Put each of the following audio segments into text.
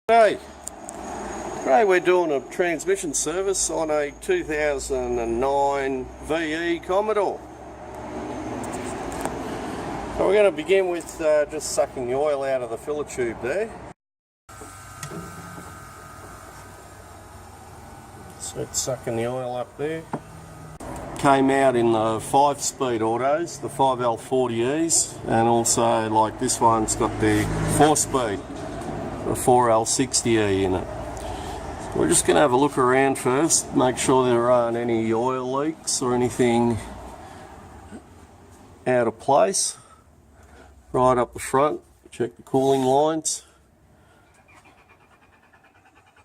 Today we're doing a transmission service on a 2009 VE Commodore. So we're going to begin with just sucking the oil out of the filler tube there. So it's sucking the oil up there. Came out in the 5-speed autos, the 5L40Es, and also like this one's got the 4-speed. A 4L60E in it. We're just going to have a look around first, make sure there aren't any oil leaks or anything out of place. Right up the front, check the cooling lines.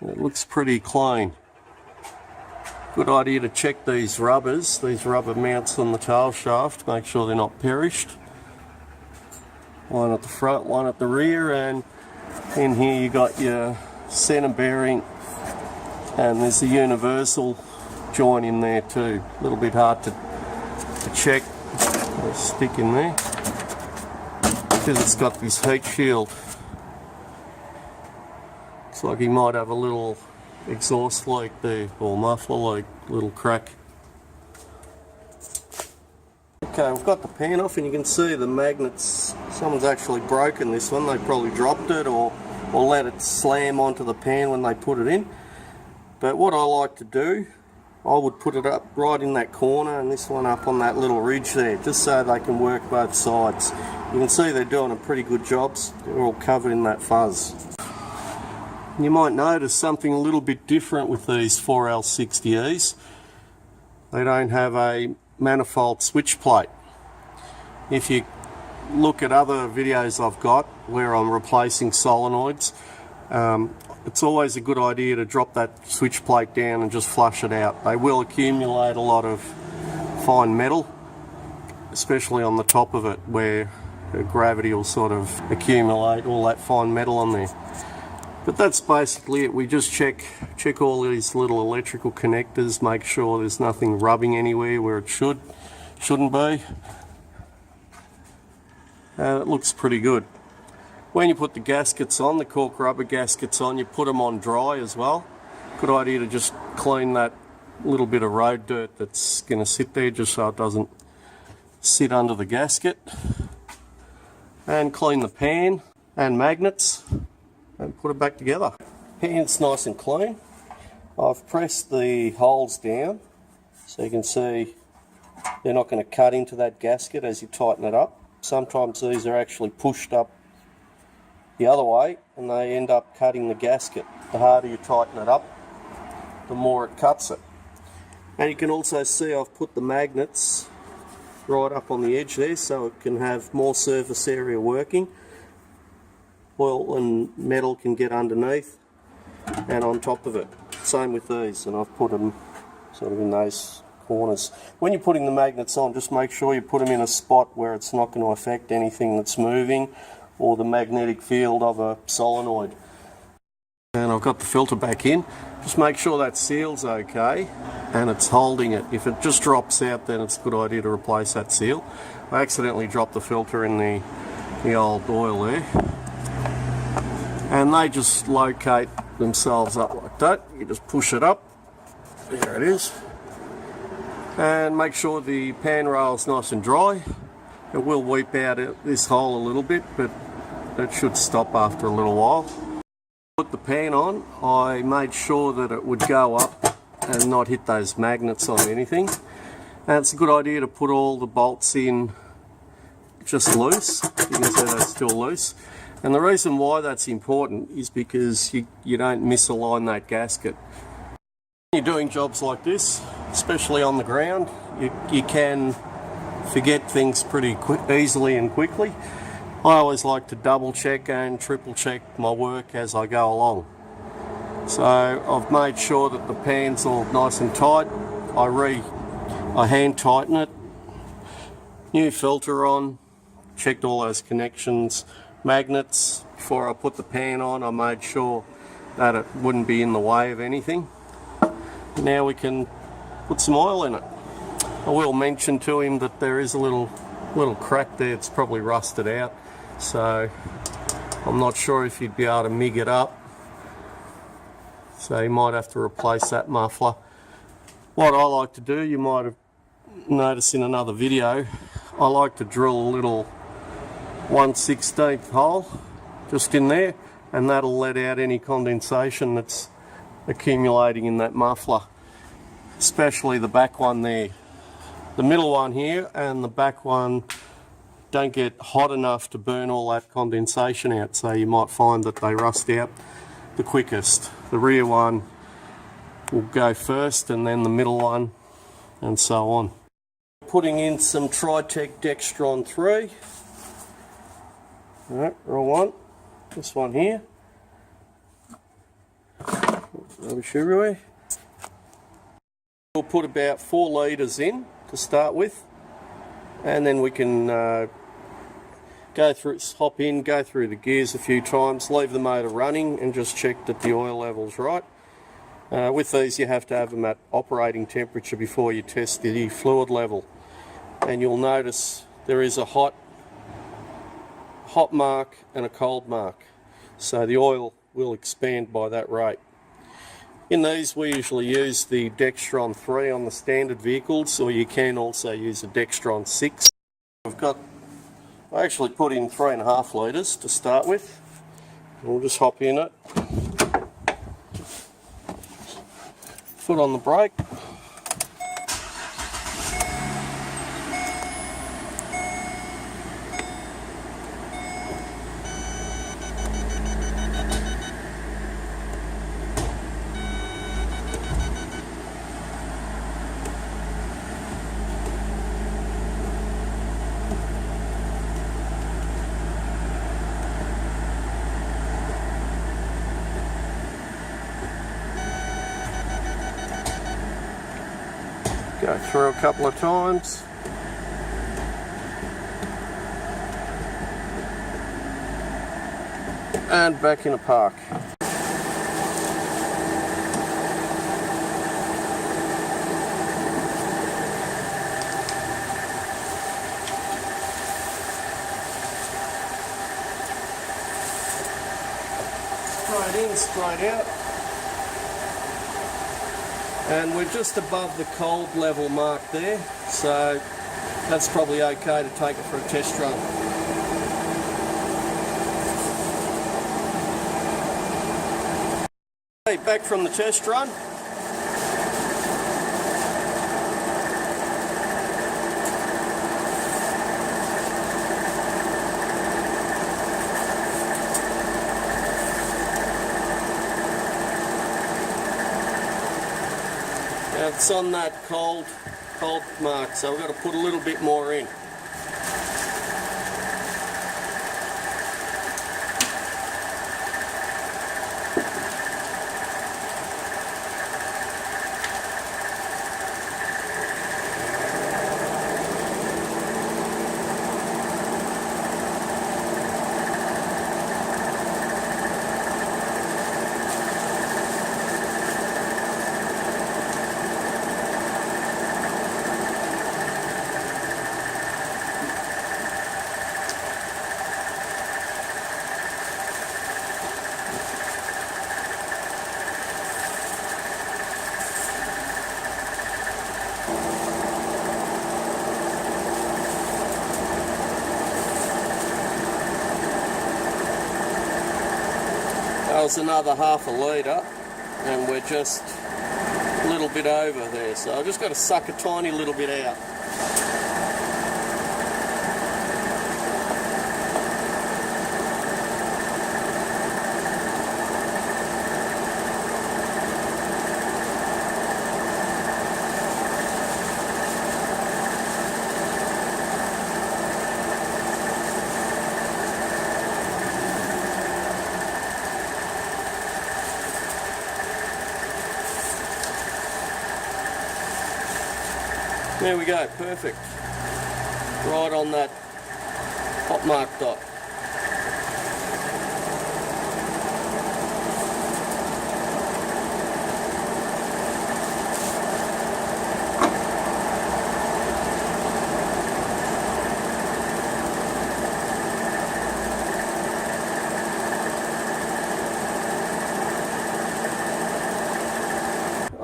It looks pretty clean. Good idea to check these rubbers, these rubber mounts on the tail shaft, make sure they're not perished. One at the front, one at the rear, and in here you got your centre bearing, and there's a universal joint in there too. A little bit hard to check. I'll stick in there because it's got this heat shield. Looks like he might have a little exhaust leak there, or muffler leak, little crack. Okay, we've got the pan off and you can see the magnets. Someone's actually broken this one. They probably dropped it or let it slam onto the pan when they put it in. But what I like to do, I would put it up right in that corner and this one up on that little ridge there, just so they can work both sides. You can see they're doing a pretty good job. They're all covered in that fuzz. You might notice something a little bit different with these 4L60Es. They don't have a manifold switch plate. If you look at other videos I've got where I'm replacing solenoids, it's always a good idea to drop that switch plate down and just flush it out. They will accumulate a lot of fine metal, especially on the top of it where the gravity will sort of accumulate all that fine metal on there. But that's basically it. We just check all these little electrical connectors, make sure there's nothing rubbing anywhere where it shouldn't be. It looks pretty good. When you put the gaskets on, the cork rubber gaskets on, you put them on dry as well. Good idea to just clean that little bit of road dirt that's going to sit there, just so it doesn't sit under the gasket. And clean the pan and magnets and put it back together. Pan's nice and clean. I've pressed the holes down so you can see they're not going to cut into that gasket as you tighten it up. Sometimes these are actually pushed up the other way and they end up cutting the gasket. The harder you tighten it up, the more it cuts it. And you can also see I've put the magnets right up on the edge there so it can have more surface area working. Oil and metal can get underneath and on top of it. Same with these, and I've put them sort of in those corners. When you're putting the magnets on, just make sure you put them in a spot where it's not going to affect anything that's moving or the magnetic field of a solenoid. And I've got the filter back in. Just make sure that seal's okay and it's holding it. If it just drops out, then it's a good idea to replace that seal. I accidentally dropped the filter in the old oil there. And they just locate themselves up like that. You just push it up, there it is, and make sure the pan rail is nice and dry. It will weep out this hole a little bit, but it should stop after a little while. Put the pan on, I made sure that it would go up and not hit those magnets on anything. And it's a good idea to put all the bolts in just loose. You can see they're still loose. And the reason why that's important is because you don't misalign that gasket. When you're doing jobs like this, especially on the ground, you can forget things pretty easily and quickly. I always like to double check and triple check my work as I go along. So I've made sure that the pan's all nice and tight. I hand tighten it, new filter on, checked all those connections. Magnets, before I put the pan on, I made sure that it wouldn't be in the way of anything. Now we can put some oil in it. I will mention to him that there is a little crack there. It's probably rusted out, so I'm not sure if you'd be able to MIG it up, so you might have to replace that muffler. What I like to do, you might have noticed in another video, I like to drill a little 1/16 hole just in there, and that'll let out any condensation that's accumulating in that muffler, especially the back one there. The middle one here and the back one don't get hot enough to burn all that condensation out, so you might find that they rust out the quickest. The rear one will go first, and then the middle one, and so on. Putting in some Tritech Dextran 3. Alright, wrong one. This one here. We'll put about 4 litres in to start with, and then we can go through, hop in, go through the gears a few times, leave the motor running, and just check that the oil level's right. With these, you have to have them at operating temperature before you test the fluid level, and you'll notice there is a hot mark and a cold mark, so the oil will expand by that rate. In these, we usually use the Dextran 3 on the standard vehicles, or you can also use a Dextran 6. I actually put in 3.5 litres to start with. We'll just hop in it. Foot on the brake. Go through a couple of times. And back in a park. Straight in, straight out. And we're just above the cold level mark there, so that's probably okay to take it for a test run. Okay, back from the test run. It's on that cold mark, so we've got to put a little bit more in. That was another half a litre, and we're just a little bit over there, so I've just got to suck a tiny little bit out. There we go, perfect. Right on that hot mark dot.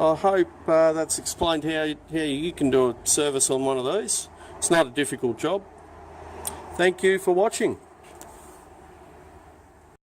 I hope that's explained how you can do a service on one of these. It's not a difficult job. Thank you for watching.